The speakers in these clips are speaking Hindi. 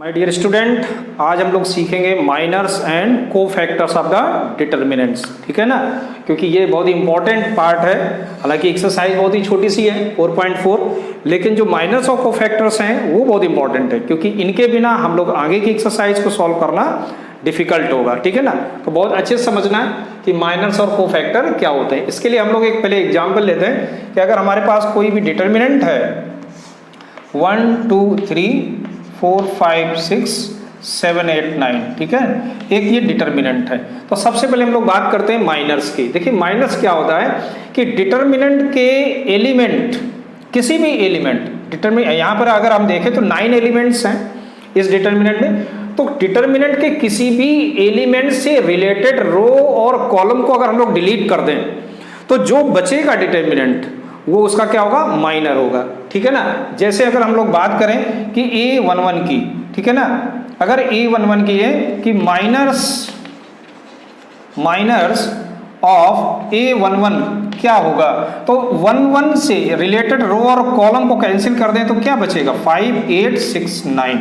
माय डियर स्टूडेंट, आज हम लोग सीखेंगे minors and cofactors of the determinants. ठीक है ना, क्योंकि ये बहुत ही इंपॉर्टेंट पार्ट है। हालांकि एक्सरसाइज बहुत ही छोटी सी है 4.4, लेकिन जो माइनर्स और कोफैक्टर्स हैं वो बहुत इंपॉर्टेंट है, क्योंकि इनके बिना हम लोग आगे की एक्सरसाइज को सॉल्व करना डिफिकल्ट होगा। ठीक है ना, तो बहुत अच्छे से समझना है कि माइनर्स और कोफैक्टर क्या होते हैं। इसके लिए हम लोग एक पहले एग्जाम्पल लेते हैं कि अगर हमारे पास कोई भी डिटर्मिनेंट है 1 2 3 4 5 6 7 8 9, ठीक है, एक ये डिटर्मिनेंट है। तो सबसे पहले हम लोग बात करते हैं माइनर्स की। देखिए माइनर्स क्या होता है कि डिटर्मिनेंट के एलिमेंट, किसी भी एलिमेंट यहाँ पर अगर हम देखें तो 9 एलिमेंट्स हैं इस डिटर्मिनेंट में। तो डिटर्मिनेंट के किसी भी एलिमेंट से रिलेटेड रो और कॉलम को अगर हम लोग डिलीट कर दें तो जो बचेगा डिटर्मिनेंट वो उसका क्या होगा, माइनर होगा। ठीक है ना, जैसे अगर हम लोग बात करें कि A11 की, ठीक है ना, अगर A11 की है कि माइनर्स ऑफ A11 क्या होगा, तो 11 से रिलेटेड रो और कॉलम को कैंसिल कर दें तो क्या बचेगा, 5 8 6 9।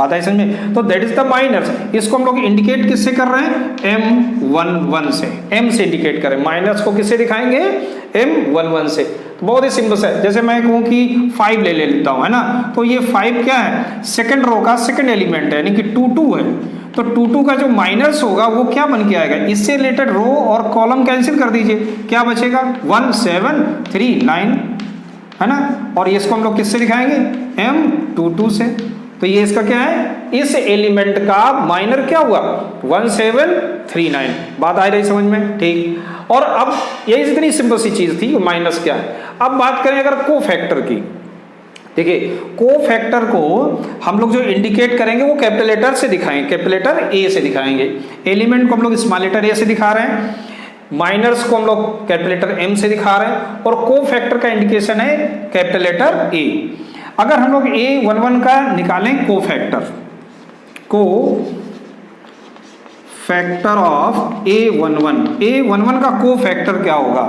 आता है समझ में? तो दैट इज द माइनर्स। इसको हम लोग इंडिकेट किससे कर रहे हैं, M11 से, M से इंडिकेट करें। माइनर्स को किससे दिखाएंगे, M11 से। तो बहुत ही सिंपल है, जैसे मैं कहूं कि 5 ले लेता हूं, है ना, तो ये 5 क्या है, सेकंड रो का सेकंड एलिमेंट है, यानी कि 2 2 है। तो 2 2 का जो माइनर्स होगा वो क्या बन के आएगा, इससे रिलेटेड रो और कॉलम कैंसिल कर दीजिए, क्या बचेगा 1 7 3 9, है ना। और ये इसको हम लोग किससे दिखाएंगे, M22 से। तो ये इसका क्या है, इस एलिमेंट का माइनर क्या हुआ, 1 7 3 9। बात आ रही समझ में? ठीक। और अब ये इतनी सिंपल सी चीज थी माइनस क्या है। अब बात करें अगर कोफैक्टर की। देखिए कोफैक्टर को हम लोग जो इंडिकेट करेंगे वो कैपिटल लेटर से दिखाएंगे, कैपिटल लेटर ए से दिखाएंगे। एलिमेंट को हम लोग स्मॉल लेटर ए से दिखा रहे हैं, माइनर्स को हम लोग कैपिटल लेटर एम से दिखा रहे हैं, और कोफैक्टर का इंडिकेशन है कैपिटल लेटर ए। अगर हम लोग A11 का निकालें कोफैक्टर ऑफ A11 का कोफैक्टर क्या होगा,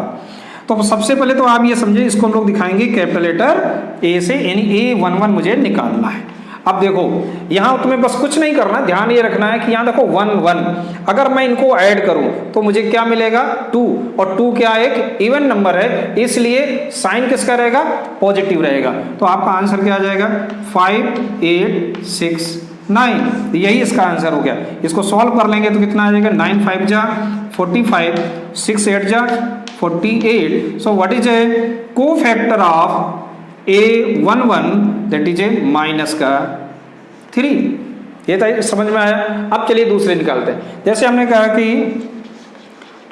तो सबसे पहले तो आप ये समझे, इसको हम लोग दिखाएंगे कैपिटल लेटर A से, यानी A11 मुझे निकालना है। अब देखो यहाँ तुम्हें बस कुछ नहीं करना, ध्यान ये रखना है कि यहाँ देखो 1 1, अगर मैं इनको ऐड करूं तो मुझे क्या मिलेगा 2, और 2 क्या एक इवन नंबर है, इसलिए साइन किसका रहेगा, पॉजिटिव रहेगा। तो आपका आंसर क्या आ जाएगा, 5 8 6 9। यही इसका आंसर हो गया। इसको सॉल्व कर लेंगे तो कितना आ जाएगा, 9 5 जा 45, 6 8 जा 48। So what is a cofactor of A11, that is A minus का 3। ये तो समझ में आया। अब चलिए दूसरे निकालते हैं। जैसे हमने कहा कि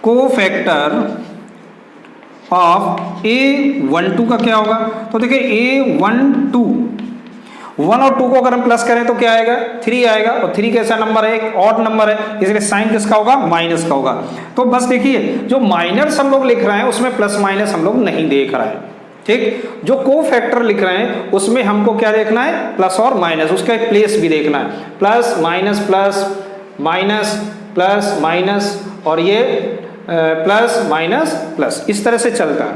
कोफैक्टर ऑफ A12 का क्या होगा, तो देखिए A12 1 और 2 को अगर हम प्लस करें तो क्या आएगा, 3 आएगा, और 3 कैसा नंबर है, एक ऑड नंबर है, इसलिए साइन किसका होगा, माइनस का होगा। तो बस देखिए जो माइनस हम लोग लिख रहे हैं उसमें प्लस माइनस हम लोग नहीं देख रहे हैं, ठीक। जो कोफैक्टर लिख रहे हैं उसमें हमको क्या देखना है, प्लस और माइनस, उसका एक प्लेस भी देखना है, plus minus plus minus plus minus, और ये प्लस माइनस प्लस, इस तरह से चलता है।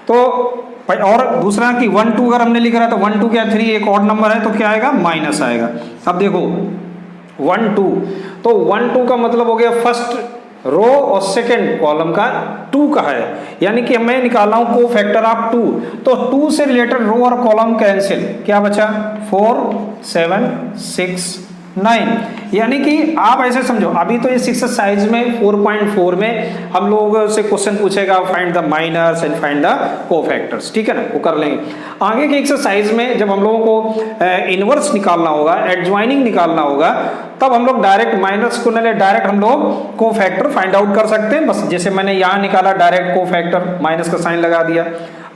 तो और दूसरा कि 1 2 अगर हमने लिख रहा है तो 1 2 क्या 3 एक ऑड नंबर है, तो क्या आएगा, माइनस आएगा। अब देखो 1 2, तो 1 2 का मतलब हो गया फर्स्ट रो और सेकंड कॉलम का 2 का है, यानी कि मैं निकाला हूं कोफैक्टर ऑफ 2, तो 2 से रिलेटेड रो और कॉलम कैंसिल, क्या बचा 4 7 6 9। यानी कि आप ऐसे समझो, अभी तो इस एक्सरसाइज में 4.4 में हम लोगों से क्वेश्चन पूछेगा find the minors and find the cofactors, ठीक है ना, वो कर लेंगे। आगे के एक्सरसाइज में जब हम लोगों को इनवर्स निकालना होगा, एडजॉइनिंग निकालना होगा, तब हम लोग डायरेक्ट माइनस को नहीं, डायरेक्ट हम लोग कोफैक्टर फाइंड आउट कर सकते हैं। बस जैसे मैंने यहाँ निकाला डायरेक्ट कोफैक्टर, माइनस का साइन लगा दिया,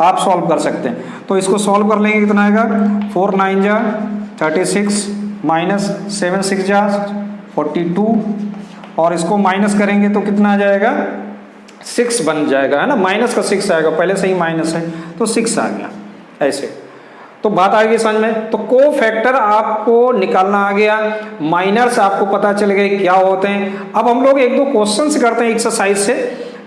आप सॉल्व कर सकते हैं। तो इसको सॉल्व कर लेंगे, कितना आएगा, 4 9 जा 36 माइनस 7 6 जा 42, और इसको माइनस करेंगे तो कितना आ जाएगा, 6 बन जाएगा, है ना, माइनस का 6 आएगा, पहले से ही माइनस है तो 6 आ गया ऐसे। तो बात आ गई समझ में। तो कोफैक्टर आपको निकालना आ गया, माइनर्स आपको पता चल गए क्या होते हैं। अब हम लोग एक दो क्वेश्चंस करते हैं एक्सरसाइज से,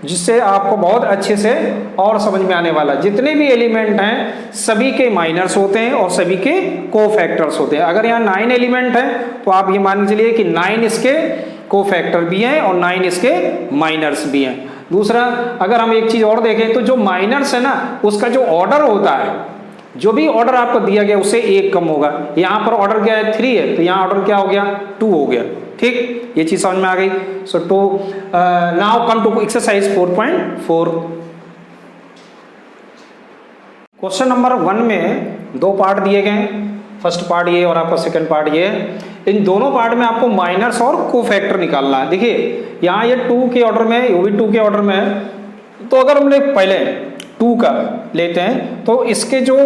जिससे आपको बहुत अच्छे से और समझ में आने वाला। जितने भी एलिमेंट हैं सभी के माइनर्स होते हैं और सभी के कोफैक्टर्स होते हैं। अगर यहाँ 9 एलिमेंट हैं तो आप ये मान के चलिए कि 9 इसके कोफैक्टर भी हैं और 9 इसके माइनर्स भी हैं। दूसरा, अगर हम एक चीज और देखें तो जो माइनर्स है ना उसका जो ऑर्डर होता है, जो भी ऑर्डर आपको दिया गया उससे 1 कम होगा। यहाँ पर ऑर्डर क्या है 3 है, तो यहाँ ऑर्डर क्या हो गया 2 हो गया। ठीक, ये चीज समझ में आ गई। So to now come to exercise 4.4। Question number 1 में 2 पार्ट दिए गए, फर्स्ट पार्ट ये और आपका सेकंड पार्ट ये। इन दोनों पार्ट में आपको माइनर्स और कोफैक्टर निकालना है। देखिए यहाँ ये 2 के ऑर्डर में, ये भी 2 के ऑर्डर में है। तो अगर हम लोग पहले 2 का लेते हैं तो इसके जो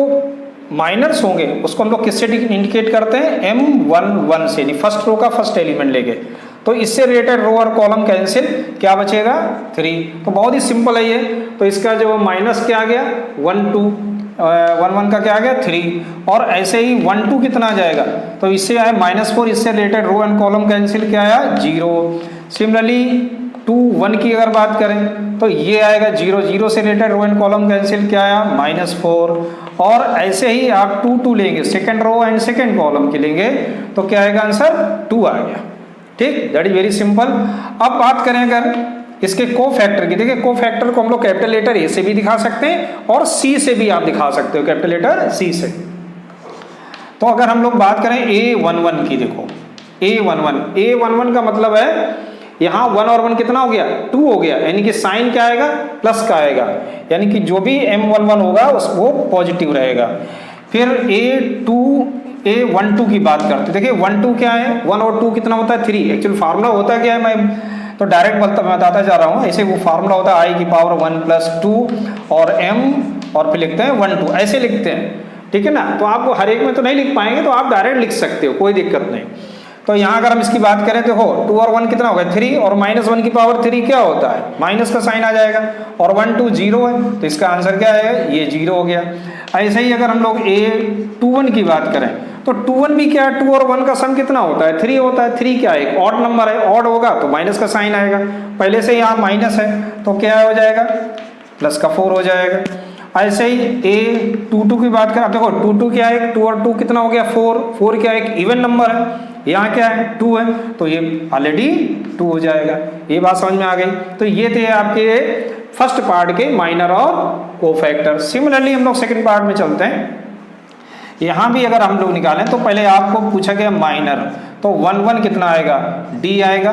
माइनर्स होंगे उसको हम लोग किससे इंडिकेट करते हैं, M11 से, यानी फर्स्ट रो का फर्स्ट एलिमेंट लेके। तो इससे रिलेटेड रो और कॉलम कैंसिल, क्या बचेगा 3। तो बहुत ही सिंपल है ये। तो इसका जो माइनस क्या आ गया 1 2, 1 1 का क्या आ गया 3, और ऐसे ही 1 2 कितना आ जाएगा, तो इससे आया -4, इससे related row and column cancel क्या आया 0। सिमिलरली 2 1 की अगर बात करें तो ये आएगा 0 0 से related row and column cancel क्या आया -4, और ऐसे ही आप 2 2 लेंगे second row and second column के लेंगे तो क्या आएगा आंसर 2 आ गया। ठीक, दैट इज वेरी सिंपल। अब बात करें अगर इसके कोफैक्टर की, देखिए कोफैक्टर को हम लोग कैपिटल लेटर ए से भी दिखा सकते हैं और सी से भी आप दिखा सकते हो, कैपिटल लेटर सी से। तो अगर हम लोग बात करें A11 की, देखो A11 का मतलब है यहाँ 1 और 1 कितना हो गया 2 हो गया, यानी कि साइन क्या आएगा प्लस का आएगा, यानी कि जो भी M11 होगा वो पॉजिटिव रहेगा। फिर A12 की बात करते, देखिए 1 2 क्या है, 1 और 2 कितना होता है 3। एक्चुअल फार्मूला होता क्या है, मैं तो डायरेक्ट बताता जा रहा हूँ। ऐसे वो फार्मूला होता है I की पावर 1 + 2 और M और फिर लिखते हैं 1 2, ऐसे लिखते हैं। ठीक है ना, तो आप हर एक में तो नहीं लिख पाएंगे, तो आप डायरेक्ट लिख सकते हो, कोई दिक्कत नहीं। तो यहाँ अगर हम इसकी बात करें तो हो 2 और 1 कितना हो गया 3, और -1 की पावर 3 क्या होता है, माइनस का साइन आ जाएगा, और 1 2 0 है, तो इसका आंसर क्या है ये 0 हो गया। ऐसे ही अगर हम लोग A21 की बात करें तो 21 भी क्या है, 2 और 1 का सम कितना होता है 3 होता है। 3 क्या है, एक ऑड नंबर है, ऑड होगा तो माइनस का साइन आएगा, पहले से यहाँ माइनस है तो क्या हो जाएगा प्लस का 4 हो जाएगा। ऐसे ही A22 की बात करें, देखो 2 2 क्या है, 2 और 2 कितना हो गया 4, 4 क्या है एक इवन नंबर है, यहाँ क्या है 2 है, तो ये ऑलरेडी 2 हो जाएगा। ये बात समझ में आ गई। तो ये थे आपके फर्स्ट पार्ट के माइनर और कोफैक्टर। सिमिलरली हम लोग सेकंड पार्ट में चलते हैं। यहाँ भी अगर हम लोग निकालें तो पहले आपको पूछा गया माइनर, तो 1 1 कितना आएगा D आएगा,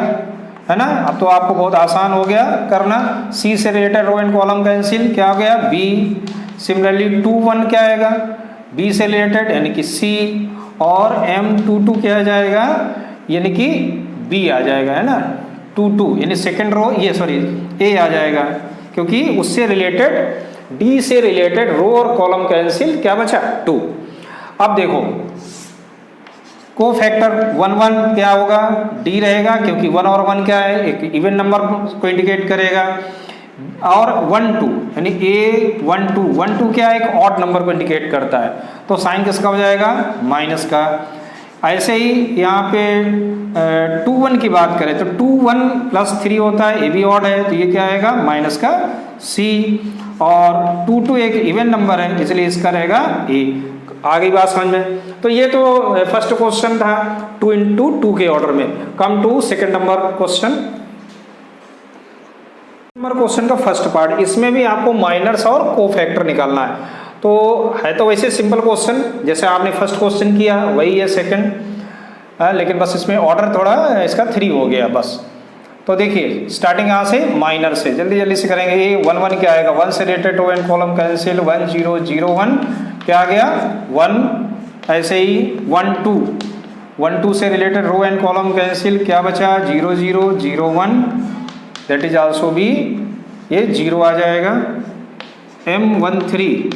है ना। अब तो आपको बहुत आसान हो गया करना। C से related row and column cancel क्या हो गया B। सिमिलरली 2 1 क्या आएगा B से रिलेटेड यानी कि C, और M22 क्या आ जाएगा यानी कि B आ जाएगा, है ना 2 2, यानी सेकेंड रो ये सॉरी A आ जाएगा, क्योंकि उससे रिलेटेड D से रिलेटेड रो और कॉलम कैंसिल क्या बचा 2। अब देखो कोफैक्टर 1 1 क्या होगा D रहेगा, क्योंकि 1 और 1 क्या है एक इवन नंबर को इंडिकेट करेगा, और 1 2 यानी A12 1 2 क्या है एक ऑड नंबर को इंडिकेट करता है, तो साइन किसका हो जाएगा माइनस का। ऐसे ही यहाँ पे 2 1 की बात करें तो 2 1 + 3 होता है, ये भी ऑड है, तो ये क्या आएगा माइनस का C, और 2 2 एक इवन नंबर है इसलिए इसका रहेगा A। आ गई बात समझ में। तो ये तो फर्स्ट क्वेश्चन था 2 × 2 के ऑर्डर में। Come to second number question. नंबर क्वेश्चन का फर्स्ट पार्ट, इसमें भी आपको माइनर्स और कोफैक्टर निकालना है। तो है तो वैसे सिंपल क्वेश्चन जैसे आपने फर्स्ट क्वेश्चन किया वही है सेकंड, लेकिन बस इसमें ऑर्डर थोड़ा इसका 3 हो गया बस। तो देखिए स्टार्टिंग यहाँ से माइनर से जल्दी जल्दी से करेंगे। ये 1 1 क्या आएगा 1 से related row and column cancel 1 0 0 1 क्या आ गया 1। ऐसे ही 1 2 1 2 से related row and column cancel क्या बचा 0 0 0 1, दैट इज आल्सो भी ये 0 आ जाएगा। M13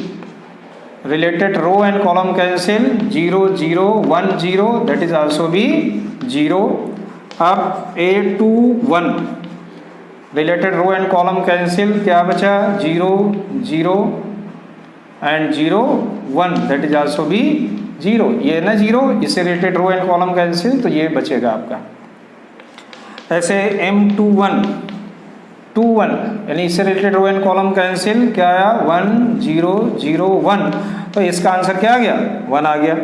related row and column cancel 0 0 1 0, that is also भी 0। अब A21 related row and column cancel क्या बचा 0 0 एंड 0 1, दैट इज आल्सो भी 0। ये ना 0 इससे related row and column cancel, तो ये बचेगा आपका। ऐसे M21 2 1, यानी इससे related row and column cancel, क्या आया 1 0 0 1, तो इसका आंसर क्या आ गया 1 आ गया।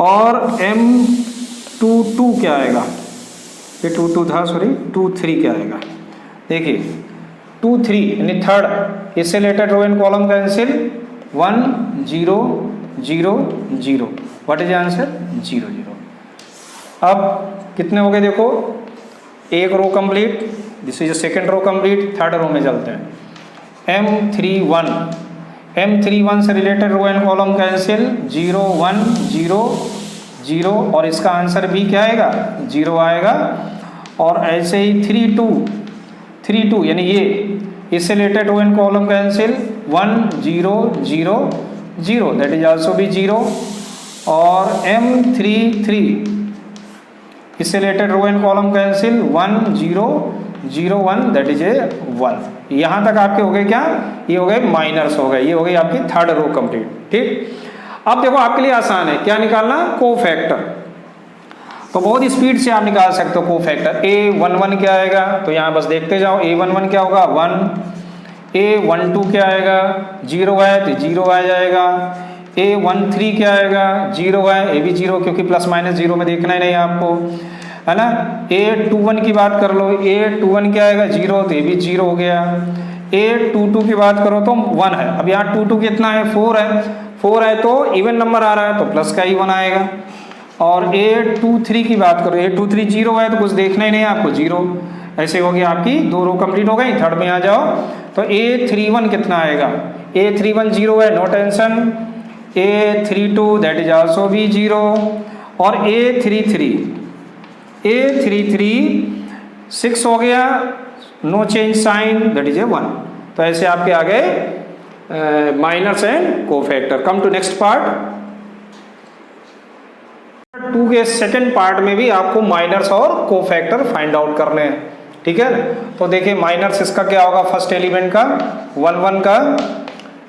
और M22 क्या आएगा, ये 2 2 था सॉरी, 2 3 क्या आएगा, देखिए 2 3 यानी थर्ड, इससे related row and column cancel 1 0 0 0, what is answer 0 0। अब कितने हो गए देखो, एक row complete, this is second row complete, third row में चलते हैं। M31 से related row and column cancel 0 1 0 0, और इसका आंसर भी क्या आएगा 0 आएगा। और ऐसे ही 3 2 यानी ये, इससे related row and column cancel 1 0 0 0, that is also भी 0। और M33 इससे related row and column cancel 1 0 0 1, that is a 1। यहाँ तक आपके हो गए क्या, ये हो गए माइनर्स हो गए, ये हो गई आपकी थर्ड रो कंप्लीट। ठीक, अब देखो आपके लिए आसान है, क्या निकालना, कोफैक्टर। तो बहुत स्पीड से आप निकाल सकते हो कोफैक्टर। A11 क्या आएगा, तो यहाँ बस देखते जाओ, A11 क्या होगा 1, A12 क्या आएगा 0 है तो 0 आ जाएगा, A13 क्या आएगा 0 है, ये भी 0 क्योंकि प्लस माइनस 0 में देखना ही नहीं आपको, है ना। A21 की बात कर लो, A21 क्या आएगा 0, तो ये भी 0 हो गया। A22 की बात करो तो 1 है, अब यहाँ 22 कितना है 4 है, 4 है तो इवन नंबर आ रहा है तो प्लस का ही 1 आएगा। और A23 की बात करो, A23 0 है तो कुछ देखना ही नहीं है आपको 0, ऐसे हो गया आपकी 2 रो कंप्लीट हो गई। थर्ड में आ जाओ तो A31 कितना आएगा, A31 0 है, no tension. A32 that is also भी 0। और A33 6 हो गया, no change sign, that is a 1। तो ऐसे आपके आ गए minors and cofactor. Come to next part. 2 के सेकंड पार्ट में भी आपको माइनर्स और कोफैक्टर फाइंड आउट करने हैं, ठीक है। तो देखिए माइनर्स इसका क्या होगा, फर्स्ट एलिमेंट का 1 1 का,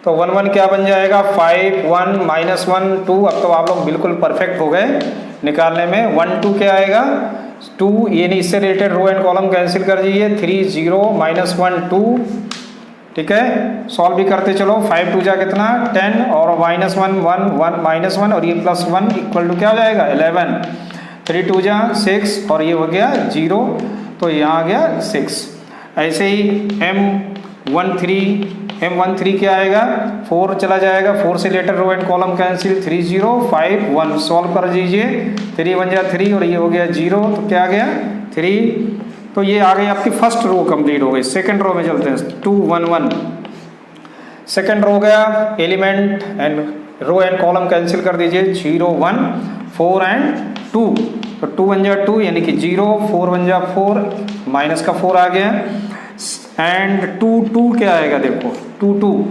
तो 1 1 क्या बन जाएगा 5 1 -1 2। अब तो आप लोग बिल्कुल परफेक्ट हो गए निकालने में। 1 2 क्या आएगा 2, यानी इससे related row and column cancel कर दीजिए, 3 0 -1 2, ठीक है। सॉल्व भी करते चलो, 5 2 जा कितना 10, और -1 1 1 -1, और ये +1 इक्वल टू क्या हो जाएगा 11, 3 2 जा 6, और ये हो गया 0, तो यहाँ आ गया 6। ऐसे ही M13 क्या आएगा 4 चला जाएगा, 4 से related row and column cancel, 3 0 5 1, solve कर दीजिए, 3 1 जा 3, और ये हो गया 0, तो क्या आ गया 3। तो ये आ गई आपकी फर्स्ट रो कंप्लीट हो गई। सेकंड रो में चलते हैं, 2 1 1, सेकंड रो हो गया, element and row and column cancel कर दीजिए, 0 1 4 एंड 2, तो 2 1 जा 2 यानी कि 0, 4 1 जा 4, माइनस का 4 आ गया। एंड 2 2 क्या आएगा देखो 2 2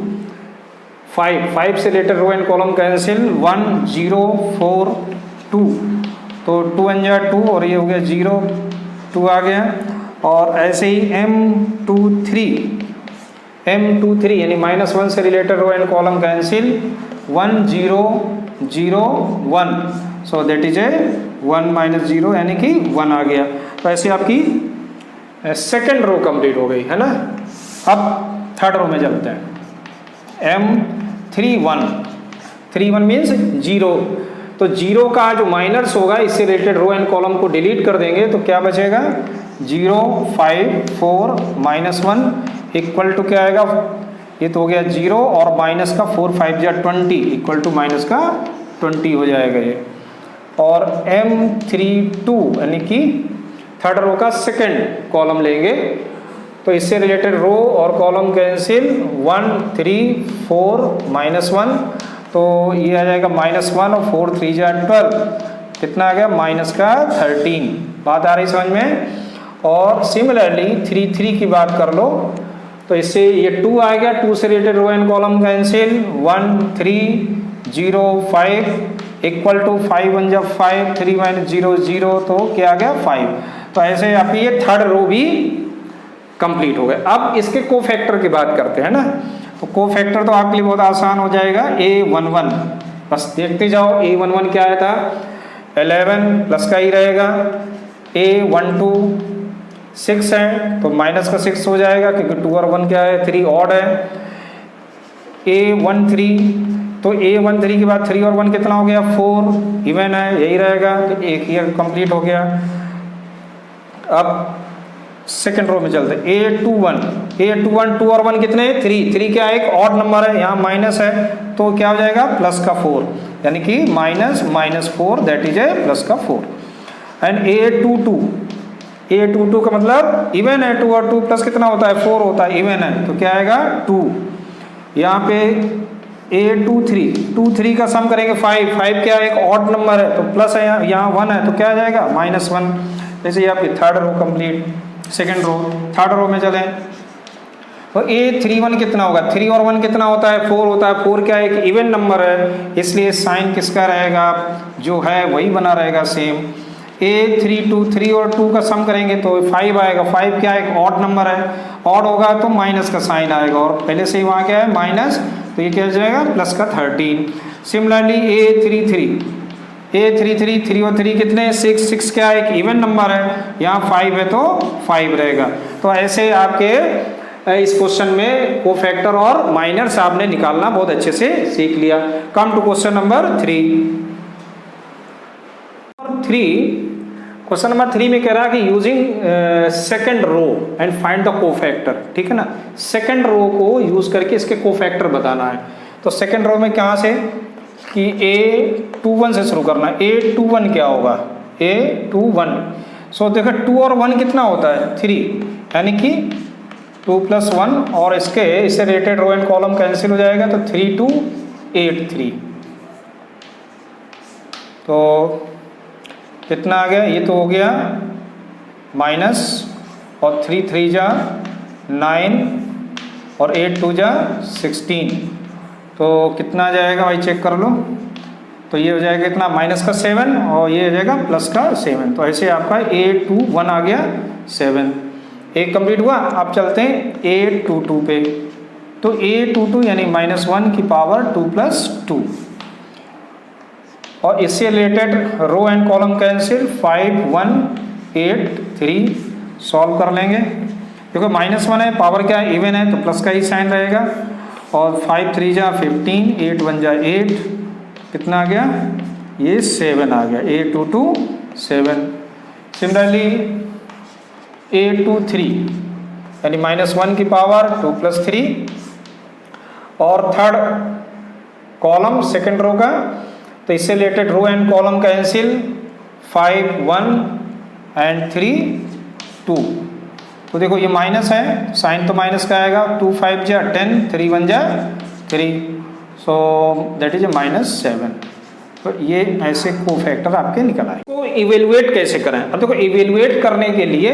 5 से related row and column cancel, 1 0 4 2, तो 2 1 जा 2, और ये हो गया 0 2 आ गया। और ऐसे ही M23 यानी -1 से related row and column cancel, 1 0 0 1, so that is a 1 -0 यानी कि 1 आ गया। तो ऐसे आपकी सेकेंड रो कंप्लीट हो गई, है ना। अब थर्ड रो में चलते हैं। M31 मीन्स 0, तो 0 का जो माइनर्स होगा इससे रिलेटेड रो एंड कॉलम को डिलीट कर देंगे, तो क्या बचेगा 0 5 4 -1 इक्वल टू क्या आएगा, ये तो हो गया 0, और माइनस का 4 5 जा 20 इक्वल टू माइनस का 20 हो जाएगा ये। और M32 यानी कि थर्ड रो का सेकंड कॉलम लेंगे, तो इससे रिलेटेड रो और कॉलम कैंसिल, 1 3 4 -1, तो ये आ जाएगा -1, और 4 3 जा 12, कितना आ गया माइनस का 13। बात आ रही समझ में। और सिमिलरली 3 3 की बात कर लो, तो इससे ये 2 आ गया, 2 से related row and column cancel, 1 3 0 5 equal to 5 1 जा 5, 3 -0 0, तो क्या आ गया 5। तो ऐसे आपकी ये थर्ड रो भी कंप्लीट हो गए। अब इसके कोफैक्टर की बात करते हैं ना, तो कोफैक्टर तो आपके लिए बहुत आसान हो जाएगा। A11 बस देखते जाओ, A11 क्या आया था 11 प्लस का ही रहेगा, A12 6 है तो माइनस का 6 हो जाएगा, क्योंकि 2 और 1 क्या है, 3 ऑड है। A13 तो A13 के बाद 3 और 1 कितना हो गया, 4 इवन है, यही रहेगा, तो एक ईयर कंप्लीट हो गया। अब सेकंड रो में चलते हैं। A21 2 और 1 कितने, 3 क्या है, एक ऑड नंबर है, यहाँ माइनस है तो क्या हो जाएगा, प्लस का 4, यानी कि -4 दैट इज ए प्लस का 4। एंड A22 का मतलब इवन है, 2 और 2 प्लस कितना होता है, 4 होता है, इवन है तो क्या आएगा 2। यहाँ पे A23 का सम करेंगे 5 क्या है, एक ऑड नंबर है तो प्लस है, यहाँ 1 है तो क्या आ जाएगा -1। जैसे ये आपकी third row complete. Second row, third row में चलें तो A31 कितना होगा, 3 और 1 कितना होता है, 4 होता है। 4 क्या है, एक इवन नंबर है, इसलिए साइन किसका रहेगा, जो है वही बना रहेगा सेम। A32 3 और 2 का सम करेंगे तो 5 आएगा। 5 क्या है, एक ऑड नंबर है, ऑड होगा तो माइनस का साइन आएगा, और पहले से ही वहाँ क्या है माइनस, तो ये क्या हो जाएगा प्लस का 13। सिमिलरली A33 3 और 3 कितने, 6 क्या है, एक इवन नंबर है, यहाँ 5 है तो 5 रहेगा। तो ऐसे आपके इस क्वेश्चन में कोफैक्टर और माइनर्स आपने निकालना बहुत अच्छे से सीख लिया। Come to question number 3। Question number 3 में कह रहा है कि using second row and find the cofactor, ठीक है ना। सेकंड रो को यूज करके इसके कोफैक्टर बताना है। तो सेकंड रो में कहाँ से, कि A21 से शुरू करना है। A21 क्या होगा, A21 सो देखो 2 और 1 कितना होता है, 3, यानी कि 2 + 1, और इससे related row and column cancel हो जाएगा तो 3 2 8 3, तो कितना आ गया, ये तो हो गया माइनस, और 3 3 जा 9 और 8 2 जा 16, तो कितना आ जाएगा भाई चेक कर लो। तो ये हो जाएगा कितना, माइनस का 7 और ये हो जाएगा प्लस का 7। तो ऐसे आपका A21 आ गया 7। एक कंप्लीट हुआ। अब चलते हैं A22 पे। तो A22 यानी -1 की पावर 2 + 2, और इससे related row and column cancel, 5 1 8 3 solve कर लेंगे, क्योंकि -1 है, पावर क्या है इवन है तो प्लस का ही साइन रहेगा, और 5 3 जा 15 8 1 जा 8, कितना आ गया, ये 7 आ गया, A22 7। सिमिलरली A23 यानी -1 की पावर 2 + 3, और थर्ड कॉलम सेकंड रो का, तो इससे related row and column cancel, 5 1 and 3 2। तो देखो ये माइनस है, साइन तो माइनस का आएगा, 2 5 जा 10 3 1 जा 3, सो दैट इज -7। तो ये ऐसे कोफैक्टर आपके निकल आए। तो इवेलुएट कैसे करें, अब देखो इवेलुएट करने के लिए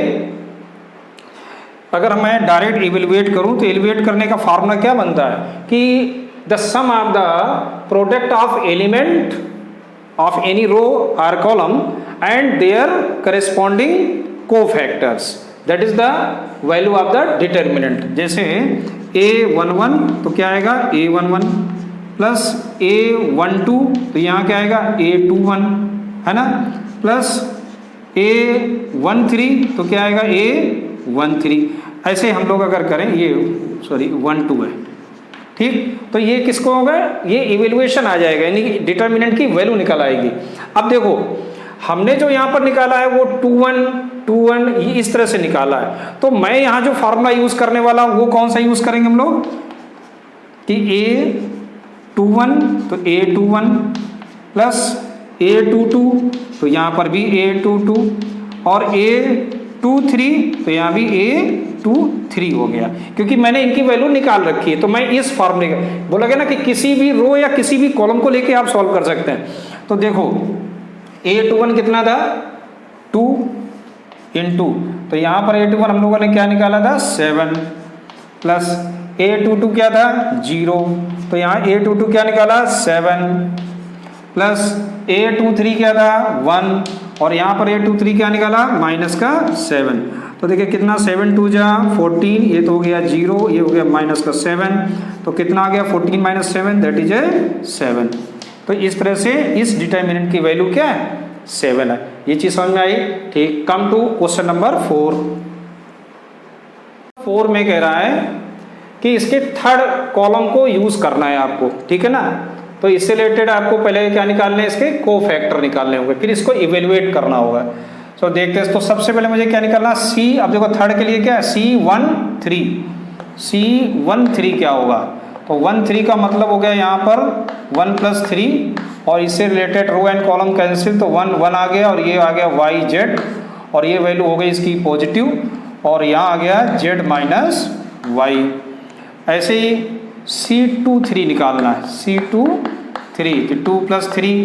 अगर मैं डायरेक्ट इवेलुएट करूं तो इवेलुएट करने का फार्मूला क्या बनता है, कि the sum of the product of element of any row और column and their corresponding cofactors, that is the value of the determinant. जैसे A11 तो क्या आएगा A11 प्लस A12, तो यहाँ क्या आएगा A21, है ना, प्लस A13 तो क्या आएगा A13। ऐसे हम लोग अगर करें, ये 1 2 है, ठीक, तो ये किसको होगा, ये इवेल्युएशन आ जाएगा, यानी कि डिटर्मिनेंट की वैल्यू निकल आएगी। अब देखो हमने जो यहाँ पर निकाला है वो 2 1 2 1 ये इस तरह से निकाला है, तो मैं यहाँ जो फार्मूला यूज करने वाला हूँ वो कौन सा यूज करेंगे हम लोग, कि A21 तो A21 प्लस A22 तो यहाँ पर भी A22, और A23 तो यहाँ भी A23 हो गया, क्योंकि मैंने इनकी वैल्यू निकाल रखी है। तो मैं इस फार्मूले का बोला गया ना कि किसी भी रो या किसी भी कॉलम को लेके आप सॉल्व कर सकते हैं। तो देखो A21 कितना था 2 × 2, तो यहाँ पर A21 हम लोगों ने क्या निकाला था 7, प्लस A22 क्या था 0, तो यहाँ A22 क्या निकाला 7, प्लस A23 क्या था 1, और यहाँ पर A23 क्या निकाला -7। तो देखिए कितना 7 2 जा 14, ये तो हो गया 0, ये हो गया -7, तो कितना आ गया 14 - 7 दैट इज 7। तो इस तरह से इस डिटर्मिनेंट की वैल्यू क्या है 7 है। ये चीज़ समझ में आई, ठीक। कम टू क्वेश्चन नंबर 4। 4 में कह रहा है कि इसके थर्ड कॉलम को यूज़ करना है आपको, ठीक है ना। तो इससे रिलेटेड आपको पहले क्या निकालने हैं, इसके कोफैक्टर निकालने होंगे, फिर इसको इवेल्युएट करना होगा। तो देखते हैं, तो सबसे पहले मुझे क्या निकालना, सी। अब देखो थर्ड के लिए क्या है, C13 क्या होगा, तो 13 का मतलब हो गया यहाँ पर 1 + 3, और इससे related row and column cancel, तो 1 आ गया, और ये आ गया YZ, और ये वैल्यू हो गई इसकी पॉजिटिव, और यहाँ आ गया Z - Y। ऐसे ही C23 निकालना है, C23 तो 2 + 3,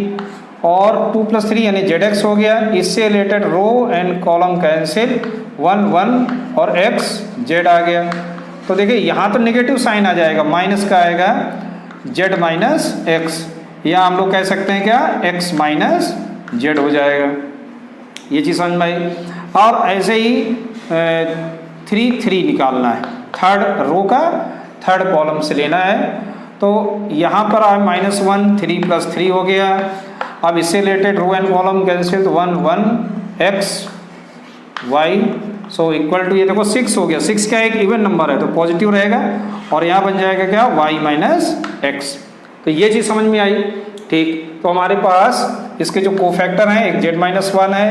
और 2 + 3 यानी ZX हो गया। इससे related row and column cancel, 1 और X Z आ गया। तो देखिए यहाँ तो नेगेटिव साइन आ जाएगा, माइनस का आएगा Z - X, या हम लोग कह सकते हैं क्या, X - Z हो जाएगा। ये चीज़ समझ में आई। और ऐसे ही 3 निकालना है, थर्ड रो का थर्ड कॉलम से लेना है। तो यहाँ पर आए -1, 3 + 3 हो गया। अब इससे related row and column cancel, तो 1 X Y, so equal to, ये देखो 6 हो गया। 6 क्या एक इवन नंबर है तो पॉजिटिव रहेगा, और यहाँ बन जाएगा क्या, Y - X। तो ये चीज़ समझ में आई, ठीक। तो हमारे पास इसके जो कोफैक्टर हैं, एक Z - 1 है,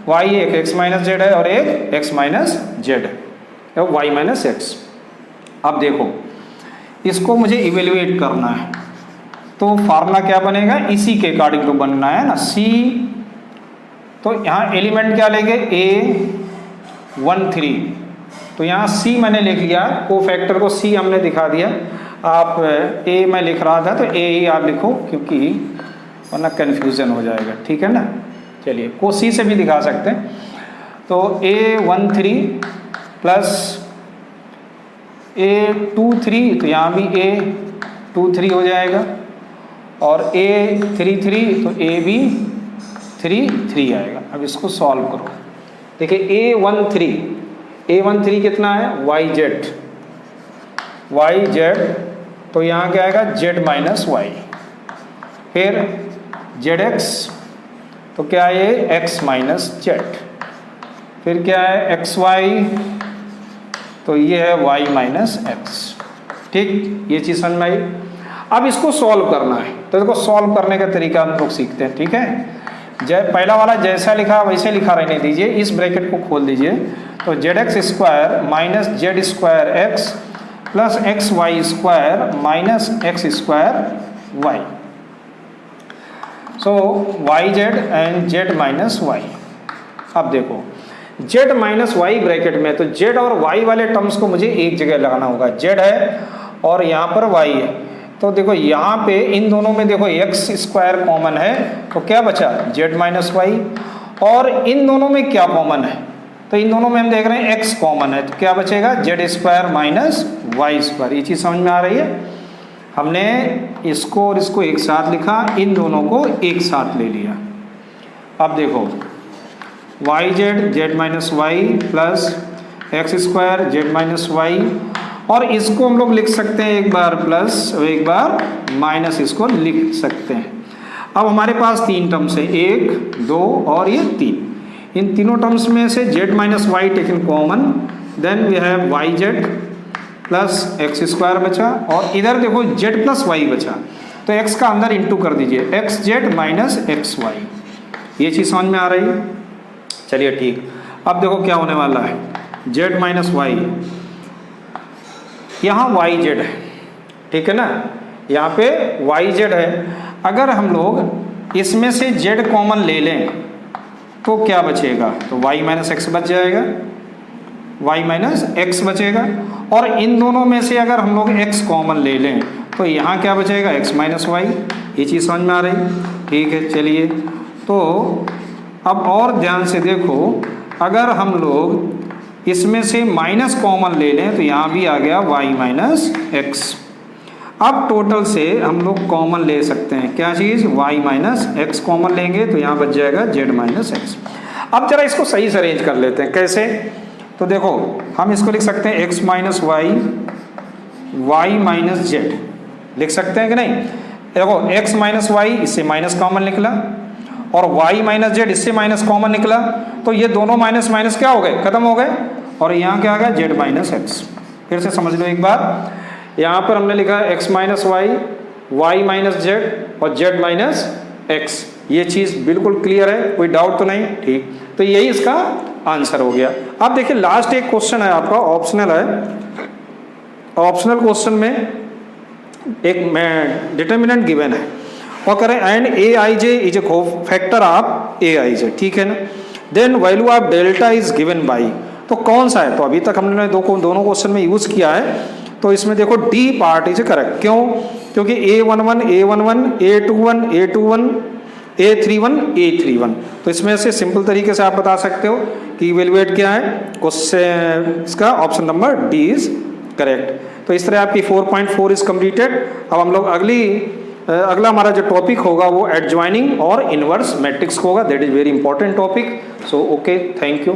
Y, एक X - Z है, और एक X - Z है, Y - X। अब देखो इसको मुझे इवेल्युएट करना है, तो फार्मूला क्या बनेगा, इसी के अकॉर्डिंग तो बनना है ना। C, तो यहाँ एलिमेंट क्या लेंगे, A13, तो यहाँ C मैंने लिख लिया, कोफैक्टर को C हमने दिखा दिया। आप A मैं लिख रहा था तो A ही आप लिखो, क्योंकि वरना कन्फ्यूज़न हो जाएगा, ठीक है ना। चलिए, को C से भी दिखा सकते हैं। तो A13 + A23, तो यहाँ भी A23 हो जाएगा, और A33, तो A भी 3 आएगा। अब इसको सॉल्व करो। देखिए A13 कितना है, YZ, तो यहाँ क्या आएगा, Z - Y। फिर ZX, तो क्या है ये, X - Z। फिर क्या है XY, तो ये है Y - X, ठीक। ये चीज़ समझ में आई। अब इसको सॉल्व करना है, तो देखो सॉल्व करने का तरीका हम लोग सीखते हैं, ठीक है। पहला वाला जैसा लिखा वैसे लिखा रहने दीजिए, इस ब्रैकेट को खोल दीजिए। तो ZX² - Z² X + XY² - X² Y, so YZ and Z - Y। अब देखो Z - Y ब्रैकेट में, तो Z और Y वाले टर्म्स को मुझे एक जगह लगाना होगा। Z है और यहाँ पर Y है, तो देखो यहाँ पे इन दोनों में देखो X² कॉमन है, तो क्या बचा, Z - Y। और इन दोनों में क्या कॉमन है, तो इन दोनों में हम देख रहे हैं X कॉमन है, तो क्या बचेगा, Z² - Y²। ये चीज़ समझ में आ रही है। हमने इसको और इसको एक साथ लिखा, इन दोनों को एक साथ ले लिया। अब देखो YZ Z - Y + X² Z - Y, और इसको हम लोग लिख सकते हैं एक बार प्लस और एक बार माइनस, इसको लिख सकते हैं। अब हमारे पास 3 टर्म्स है, 1 2 और ये 3। इन तीनों टर्म्स में से Z - Y taken common, then we have YZ + X² बचा, और इधर देखो Z + Y बचा, तो X का अंदर इंटू कर दीजिए, XZ - XY। ये चीज़ समझ में आ रही है। चलिए ठीक। अब देखो क्या होने वाला है, Z - Y, यहाँ YZ है, ठीक है ना, यहाँ पे YZ है। अगर हम लोग इसमें से Z कॉमन ले लें तो क्या बचेगा, तो Y - X बच जाएगा, Y - X बचेगा। और इन दोनों में से अगर हम लोग X कॉमन ले लें तो यहाँ क्या बचेगा, X - Y। ये चीज़ समझ में आ रही, ठीक है। चलिए, तो अब और ध्यान से देखो, अगर हम लोग इसमें से माइनस कॉमन ले लें तो यहाँ भी आ गया Y - X। अब टोटल से हम लोग कॉमन ले सकते हैं, क्या चीज़, Y - X कॉमन लेंगे तो यहाँ बच जाएगा Z - X। अब जरा इसको सही से अरेंज कर लेते हैं, कैसे, तो देखो हम इसको लिख सकते हैं X - Y Y - Z, लिख सकते हैं कि नहीं। देखो X - Y इससे माइनस कॉमन निकला, और Y - Z इससे माइनस कॉमन निकला, तो ये दोनों माइनस माइनस क्या हो गए, खत्म हो गए, और यहाँ क्या आ गया, Z - X। फिर से समझ लो एक बार, यहाँ पर हमने लिखा है x minus Y, Y minus Z और जेड माइनस एक्स। ये चीज़ बिल्कुल क्लियर है, कोई डाउट तो नहीं? ठीक, तो यही इसका आंसर हो गया। अब देखिए लास्ट एक क्वेश्चन है आपका, ऑप्शनल है। ऑप्शनल क्वेश्चन में एक डिटर्मिनेंट गिवन है और करें and A I J is a factor of A I J, ठीक है ना। Then value of delta is given by, तो कौन सा है? तो अभी तक हमने दोनों क्वेश्चन में यूज किया है, तो इसमें देखो डी पार्ट इज करेक्ट। क्यों? क्योंकि A11 A11 A21 A21 A31 A31, तो इसमें से सिंपल तरीके से आप बता सकते हो कि इवेल्युएट क्या है क्वेश्चन, इसका option number D is correct. तो इस तरह आपकी 4.4 इज कंप्लीटेड। अब हम लोग अगला हमारा जो टॉपिक होगा वो एडजॉइनिंग और इनवर्स मैट्रिक्स होगा, that is very important topic. So okay, thank you.